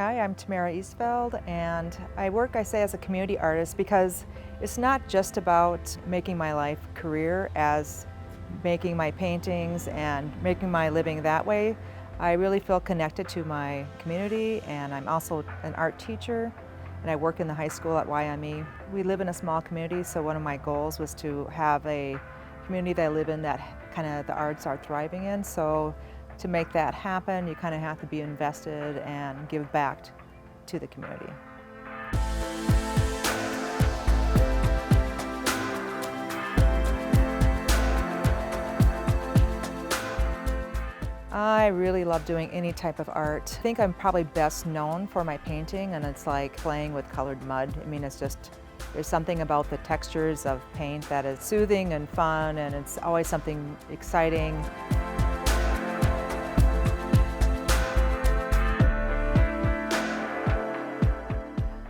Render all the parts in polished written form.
Hi, I'm Tamara Eastfeld, and I say, as a community artist because it's not just about making my life career as making my paintings and making my living that way. I really feel connected to my community, and I'm also an art teacher, and I work in the high school at YME. We live in a small community, so one of my goals was to have a community that I live in that kind of the arts are thriving in. So to make that happen, you kind of have to be invested and give back to the community. I really love doing any type of art. I think I'm probably best known for my painting, and it's like playing with colored mud. I mean, there's something about the textures of paint that is soothing and fun, and it's always something exciting.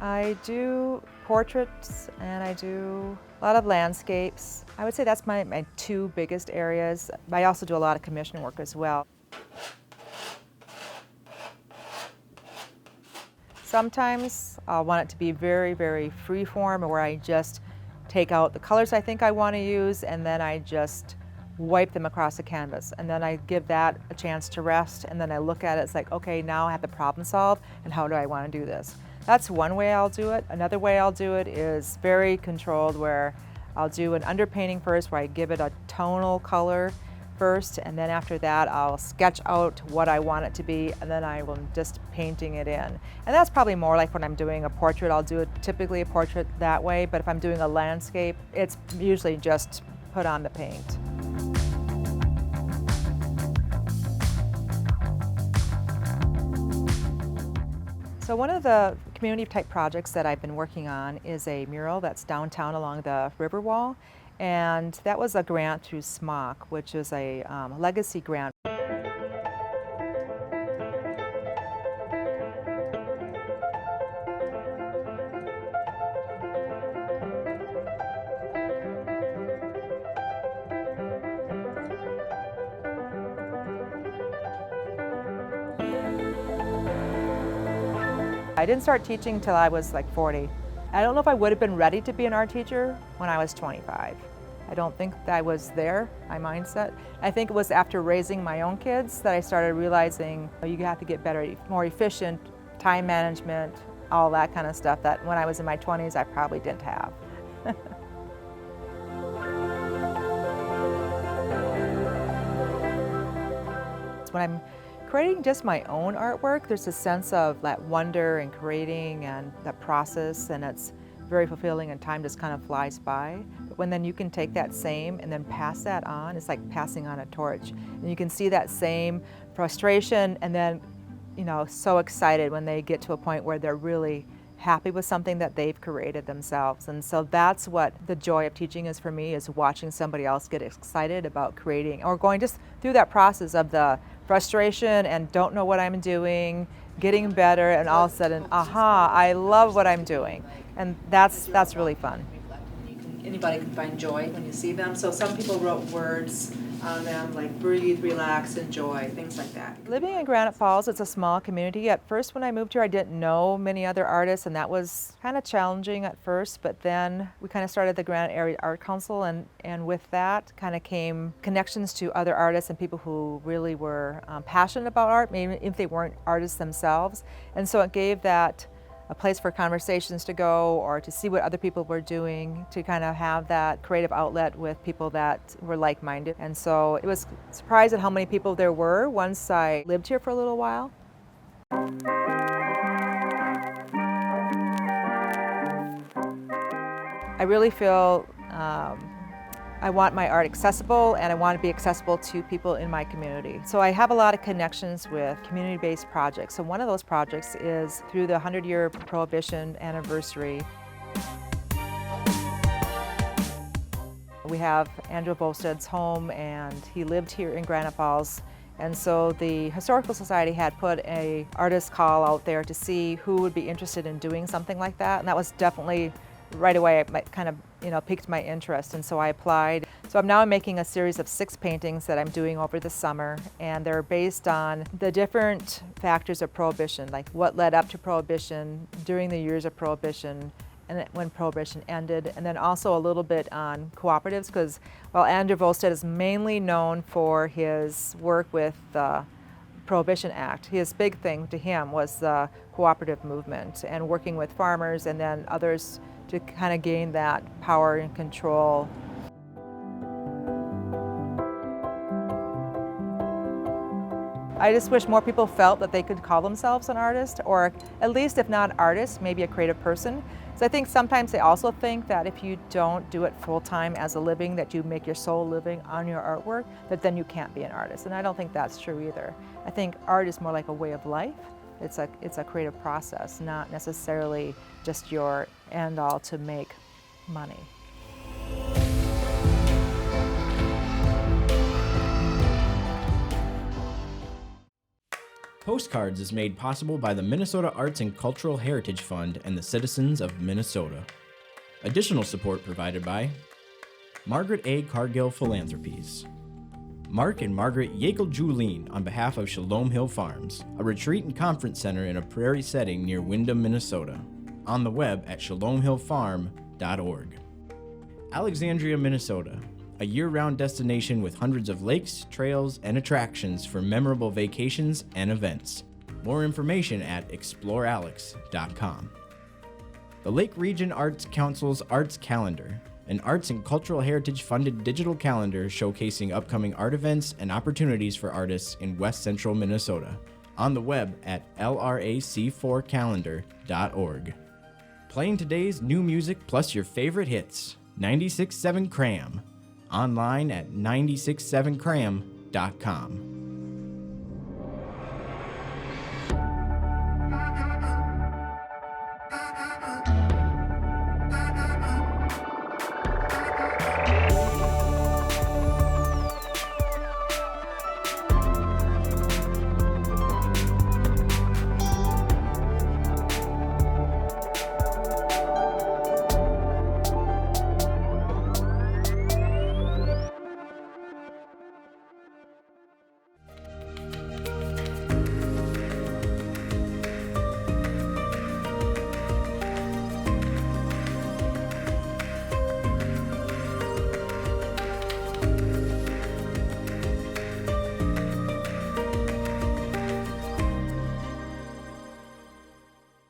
I do portraits and I do a lot of landscapes. I would say that's my two biggest areas. I also do a lot of commission work as well. Sometimes I'll want it to be very, very free form, where I just take out the colors I think I want to use and then I just wipe them across the canvas. And then I give that a chance to rest, and then I look at it, it's like, okay, now I have the problem solved, and how do I want to do this? That's one way I'll do it. Another way I'll do it is very controlled, where I'll do an underpainting first, where I give it a tonal color first, and then after that I'll sketch out what I want it to be, and then I will just painting it in. And that's probably more like when I'm doing a portrait. I'll do typically a portrait that way, but if I'm doing a landscape, it's usually just put on the paint. So one of the community type projects that I've been working on is a mural that's downtown along the river wall, and that was a grant through SMOC, which is a legacy grant. I didn't start teaching until I was like 40. I don't know if I would have been ready to be an art teacher when I was 25. I don't think that I was there, my mindset. I think it was after raising my own kids that I started realizing you have to get better, more efficient, time management, all that kind of stuff that when I was in my 20s I probably didn't have. When I'm creating just my own artwork, there's a sense of that wonder and creating and the process, and it's very fulfilling, and time just kind of flies by. But when then you can take that same and then pass that on, it's like passing on a torch. And you can see that same frustration, and then, you know, so excited when they get to a point where they're really happy with something that they've created themselves. And so that's what the joy of teaching is for me, is watching somebody else get excited about creating, or going just through that process of the frustration and don't know what I'm doing, getting better, and all of a sudden, aha, I love what I'm doing. And that's really fun. Anybody can find joy when you see them. So some people wrote words on them like breathe, relax, enjoy, things like that. Living in Granite Falls, it's a small community. At first when I moved here, I didn't know many other artists, and that was kind of challenging at first, but then we kind of started the Granite Area Art Council, and with that kind of came connections to other artists and people who really were passionate about art, maybe if they weren't artists themselves. And so it gave that a place for conversations to go, or to see what other people were doing, to kind of have that creative outlet with people that were like-minded. And so it was surprised at how many people there were once I lived here for a little while. I really feel I want my art accessible, and I want to be accessible to people in my community. So I have a lot of connections with community-based projects. So one of those projects is through the 100-year Prohibition anniversary. We have Andrew Bosted's home, and he lived here in Granite Falls. And so the Historical Society had put an artist call out there to see who would be interested in doing something like that. And that was definitely right away, it kind of, piqued my interest, and so I applied. So I'm making a series of 6 paintings that I'm doing over the summer, and they're based on the different factors of Prohibition, like what led up to Prohibition, during the years of Prohibition, and when Prohibition ended, and then also a little bit on cooperatives, because while Andrew Volstead is mainly known for his work with the Prohibition Act, his big thing to him was the cooperative movement and working with farmers and then others to kind of gain that power and control. I just wish more people felt that they could call themselves an artist, or at least if not artist, maybe a creative person. So I think sometimes they also think that if you don't do it full-time as a living, that you make your sole living on your artwork, that then you can't be an artist. And I don't think that's true either. I think art is more like a way of life. It's a creative process, not necessarily just your end-all to make money. Postcards is made possible by the Minnesota Arts and Cultural Heritage Fund and the citizens of Minnesota. Additional support provided by Margaret A. Cargill Philanthropies, Mark and Margaret Yakel-Julien on behalf of Shalom Hill Farms, a retreat and conference center in a prairie setting near Windham, Minnesota. On the web at shalomhillfarm.org. Alexandria, Minnesota, a year-round destination with hundreds of lakes, trails, and attractions for memorable vacations and events. More information at explorealex.com. The Lake Region Arts Council's Arts Calendar, an arts and cultural heritage funded digital calendar showcasing upcoming art events and opportunities for artists in West Central Minnesota. On the web at lrac4calendar.org. Playing today's new music plus your favorite hits, 96.7 Cram. Online at 967cram.com.